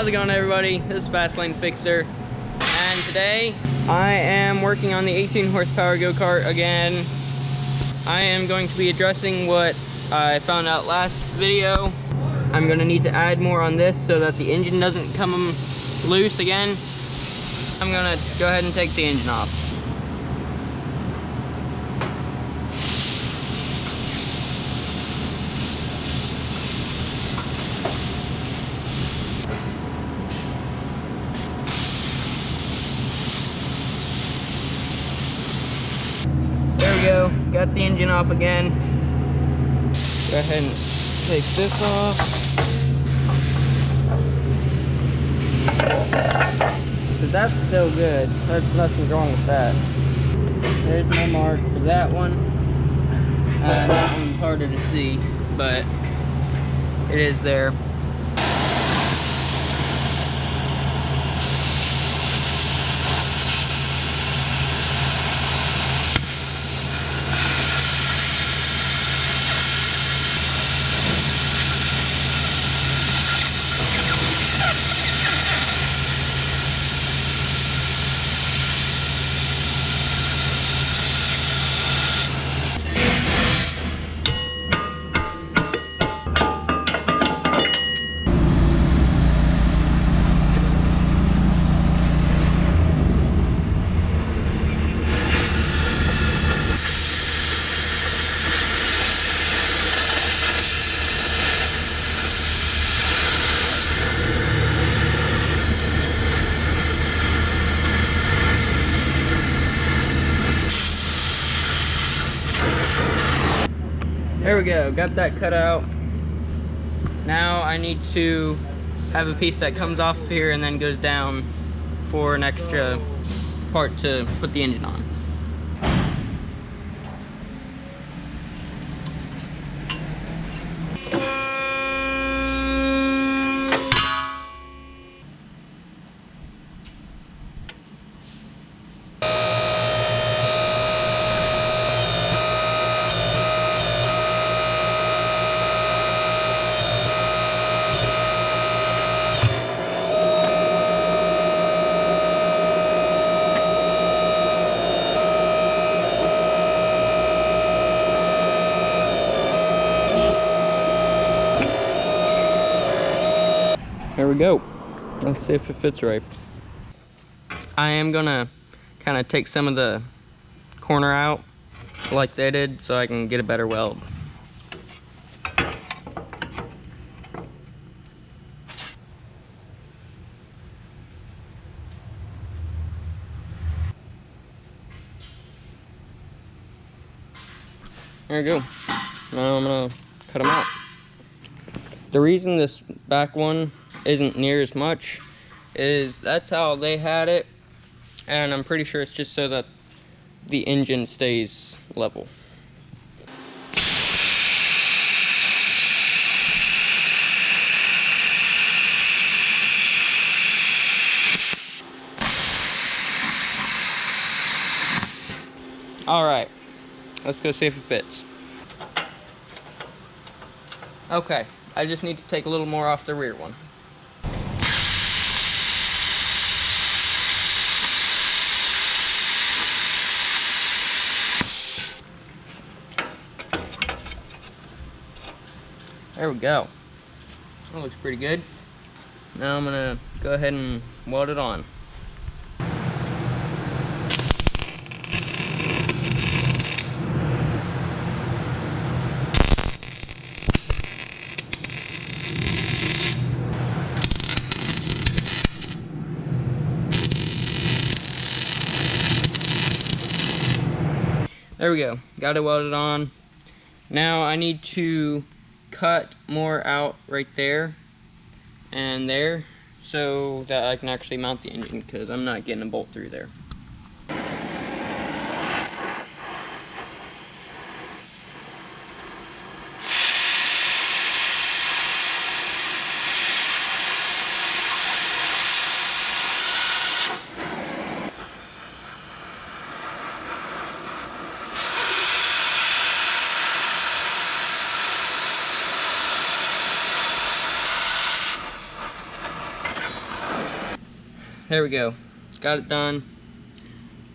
How's it going, everybody? This is Fastlane Fixer, and today I am working on the 18 horsepower go-kart again. I am going to be addressing what I found out last video. I'm going to need to add more on this so that the engine doesn't come loose again. I'm going to go ahead and take the engine off. There we go, got the engine off again. Go ahead and take this off. So that's still good, there's nothing wrong with that. There's no marks of that one. That one's harder to see, but it is there. There we go, got that cut out. Now I need to have a piece that comes off here and then goes down for an extra part to put the engine on. There we go. Let's see if it fits right. I am gonna kind of take some of the corner out like they did so I can get a better weld. There we go. Now I'm gonna cut them out. The reason this back one isn't near as much is that's how they had it, and I'm pretty sure it's just so that the engine stays level. All right, let's go see if it fits. Okay, I just need to take a little more off the rear one. There we go. That looks pretty good. Now I'm gonna go ahead and weld it on. There we go, got it welded on. Now I need to cut more out right there and there so that I can actually mount the engine, because I'm not getting a bolt through there. there we go. Got it done.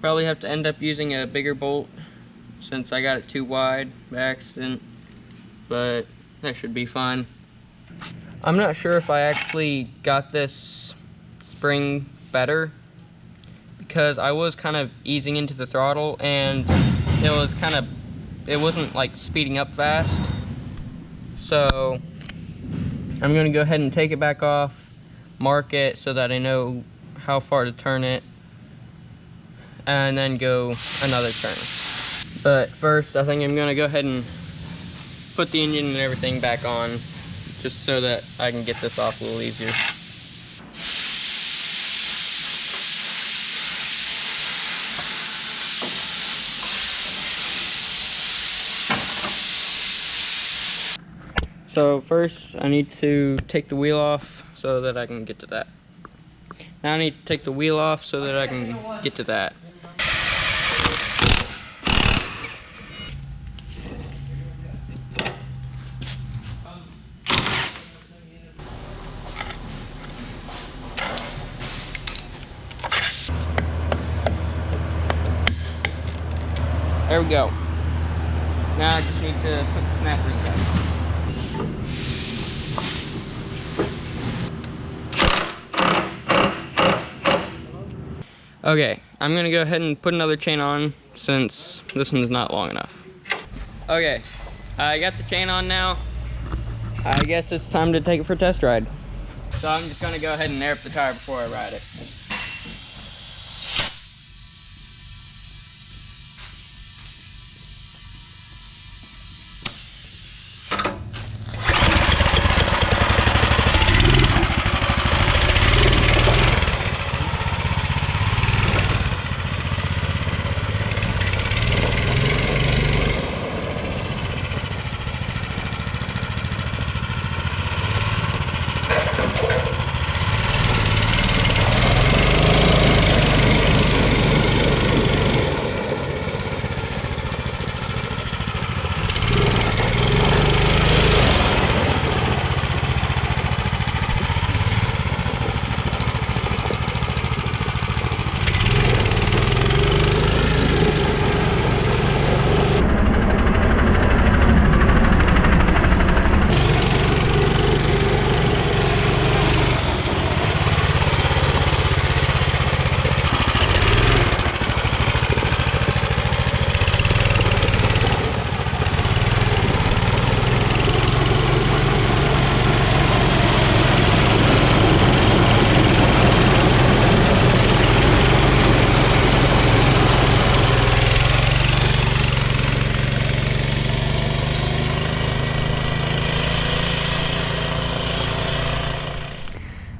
Probably have to end up using a bigger bolt since I got it too wide by accident, but that should be fine. I'm not sure if I actually got this spring better because I was kind of easing into the throttle and it wasn't like speeding up fast. So I'm gonna go ahead and take it back off, mark it so that I know how far to turn it, and then go another turn. But first, I think I'm gonna go ahead and put the engine and everything back on, just so that I can get this off a little easier. So first, I need to take the wheel off so that I can get to that. Now I need to take the wheel off so that I can get to that. There we go. Now I just need to put the snap ring back on. Okay, I'm gonna go ahead and put another chain on since this one's not long enough. Okay, I got the chain on now. I guess it's time to take it for a test ride. So I'm just gonna go ahead and air up the tire before I ride it.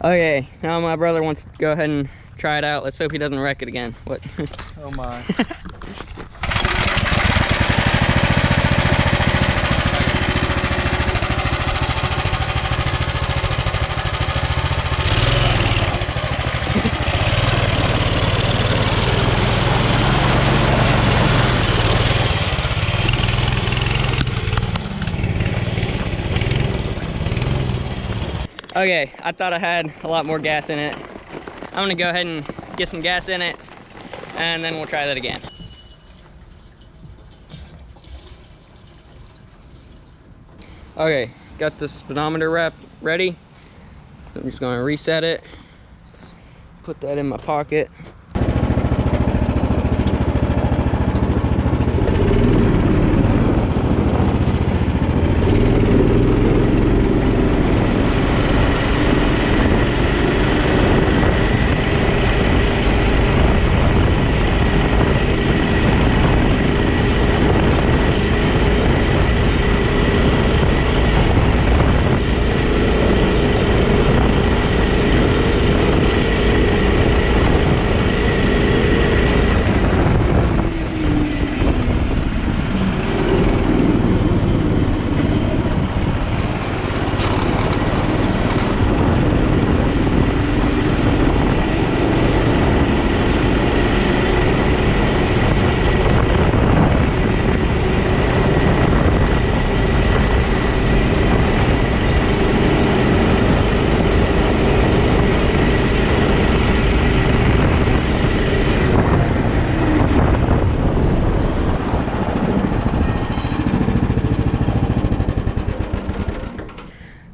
Okay, now my brother wants to go ahead and try it out. Let's hope he doesn't wreck it again. What? Oh my. Okay, I thought I had a lot more gas in it. I'm gonna go ahead and get some gas in it, and then we'll try that again. Okay, got the speedometer wrap ready. I'm just gonna reset it, put that in my pocket.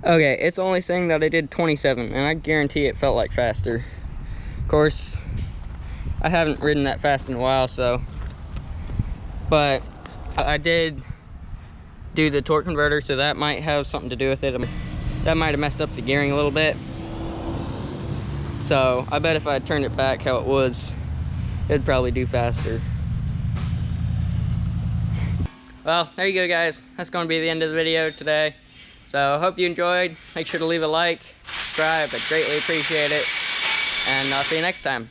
Okay, it's only saying that I did 27, and I guarantee it felt like faster. Of course, I haven't ridden that fast in a while, so. But I did do the torque converter, so that might have something to do with it. That might have messed up the gearing a little bit. So I bet if I turned it back how it was, it'd probably do faster. Well, there you go, guys. That's going to be the end of the video today. So hope you enjoyed. Make sure to leave a like, subscribe. I'd greatly appreciate it. And I'll see you next time.